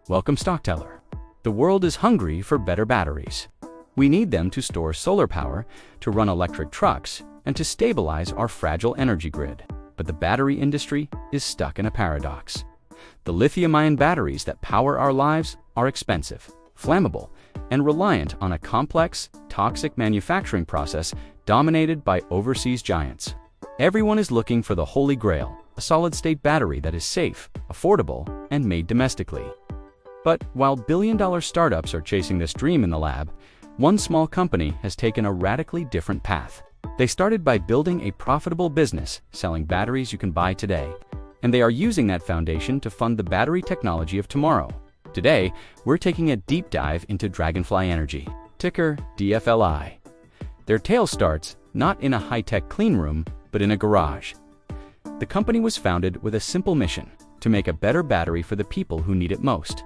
Welcome, Stockteller. The world is hungry for better batteries. We need them to store solar power, to run electric trucks, and to stabilize our fragile energy grid. But the battery industry is stuck in a paradox. The lithium-ion batteries that power our lives are expensive, flammable, and reliant on a complex, toxic manufacturing process dominated by overseas giants. Everyone is looking for the holy grail, a solid-state battery that is safe, affordable, and made domestically. But while billion-dollar startups are chasing this dream in the lab, one small company has taken a radically different path. They started by building a profitable business selling batteries you can buy today, and they are using that foundation to fund the battery technology of tomorrow. Today, we're taking a deep dive into Dragonfly Energy, ticker DFLI. Their tale starts not in a high-tech clean room, but in a garage. The company was founded with a simple mission: to make a better battery for the people who need it most.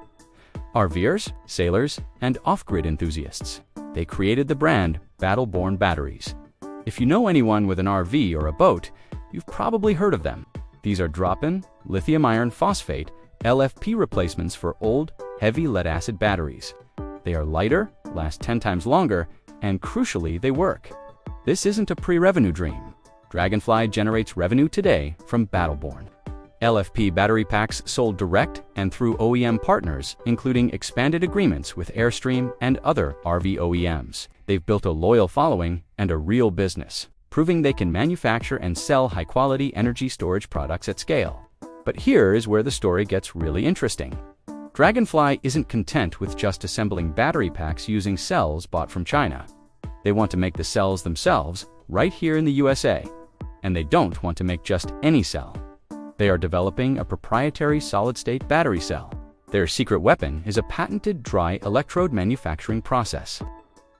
RVers, sailors, and off-grid enthusiasts. They created the brand Battle-Born Batteries. If you know anyone with an RV or a boat, you've probably heard of them. These are drop-in, lithium iron phosphate, LFP replacements for old, heavy lead-acid batteries. They are lighter, last 10 times longer, and crucially, they work. This isn't a pre-revenue dream. Dragonfly generates revenue today from Battle-Born. LFP battery packs sold direct and through OEM partners, including expanded agreements with Airstream and other RV OEMs. They've built a loyal following and a real business, proving they can manufacture and sell high-quality energy storage products at scale. But here is where the story gets really interesting. Dragonfly isn't content with just assembling battery packs using cells bought from China. They want to make the cells themselves right here in the USA. And they don't want to make just any cell. They are developing a proprietary solid-state battery cell. Their secret weapon is a patented dry electrode manufacturing process.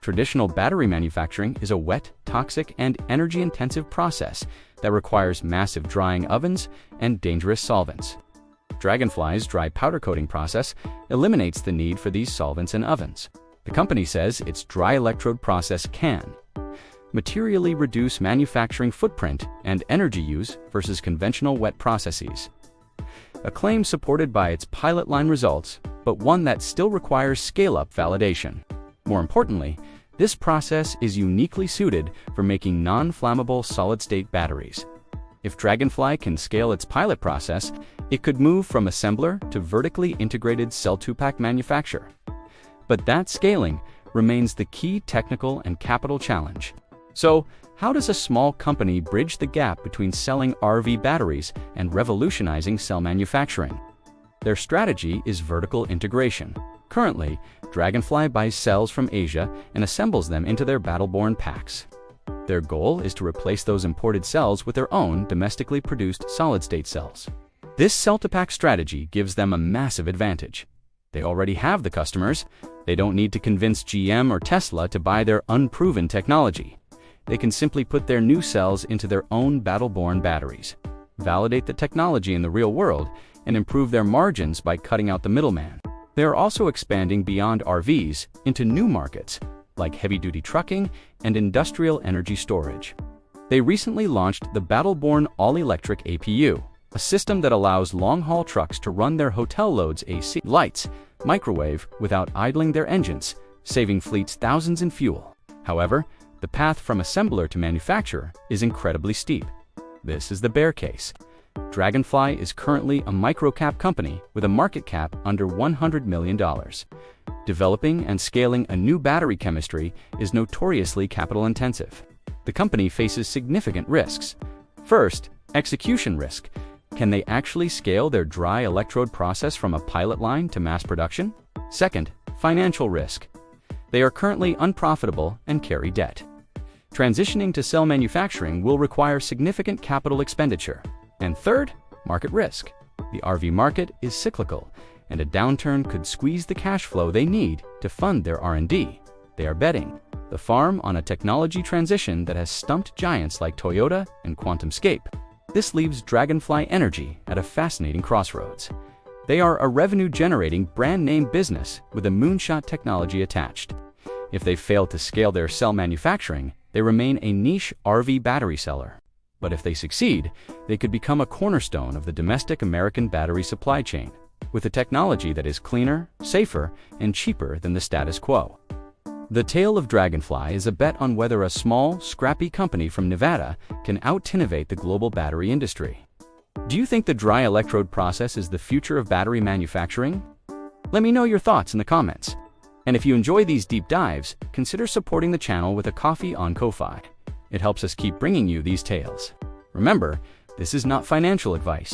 Traditional battery manufacturing is a wet, toxic, and energy-intensive process that requires massive drying ovens and dangerous solvents. Dragonfly's dry powder coating process eliminates the need for these solvents and ovens. The company says its dry electrode process can materially reduce manufacturing footprint and energy use versus conventional wet processes. A claim supported by its pilot line results, but one that still requires scale-up validation. More importantly, this process is uniquely suited for making non-flammable solid-state batteries. If Dragonfly can scale its pilot process, it could move from assembler to vertically integrated cell-to-pack manufacture. But that scaling remains the key technical and capital challenge. So, how does a small company bridge the gap between selling RV batteries and revolutionizing cell manufacturing? Their strategy is vertical integration. Currently, Dragonfly buys cells from Asia and assembles them into their Battle-Born packs. Their goal is to replace those imported cells with their own domestically produced solid-state cells. This cell-to-pack strategy gives them a massive advantage. They already have the customers. They don't need to convince GM or Tesla to buy their unproven technology. They can simply put their new cells into their own Battle-Born batteries, validate the technology in the real world, and improve their margins by cutting out the middleman. They are also expanding beyond RVs into new markets, like heavy-duty trucking and industrial energy storage. They recently launched the Battle-Born all-electric APU, a system that allows long-haul trucks to run their hotel loads AC, lights, microwave without idling their engines, saving fleets thousands in fuel. However, the path from assembler to manufacturer is incredibly steep. This is the bear case. Dragonfly is currently a micro-cap company with a market cap under $100 million. Developing and scaling a new battery chemistry is notoriously capital-intensive. The company faces significant risks. First, execution risk. Can they actually scale their dry electrode process from a pilot line to mass production? Second, financial risk. They are currently unprofitable and carry debt. Transitioning to cell manufacturing will require significant capital expenditure. And third, market risk. The RV market is cyclical, and a downturn could squeeze the cash flow they need to fund their R&D. They are betting the farm on a technology transition that has stumped giants like Toyota and QuantumScape. This leaves Dragonfly Energy at a fascinating crossroads. They are a revenue-generating brand-name business with a moonshot technology attached. If they fail to scale their cell manufacturing, they remain a niche RV battery seller. But if they succeed, they could become a cornerstone of the domestic American battery supply chain, with a technology that is cleaner, safer, and cheaper than the status quo. The tale of Dragonfly is a bet on whether a small, scrappy company from Nevada can out-innovate the global battery industry. Do you think the dry electrode process is the future of battery manufacturing? Let me know your thoughts in the comments. And if you enjoy these deep dives, consider supporting the channel with a coffee on Ko-Fi. It helps us keep bringing you these tales. Remember, this is not financial advice.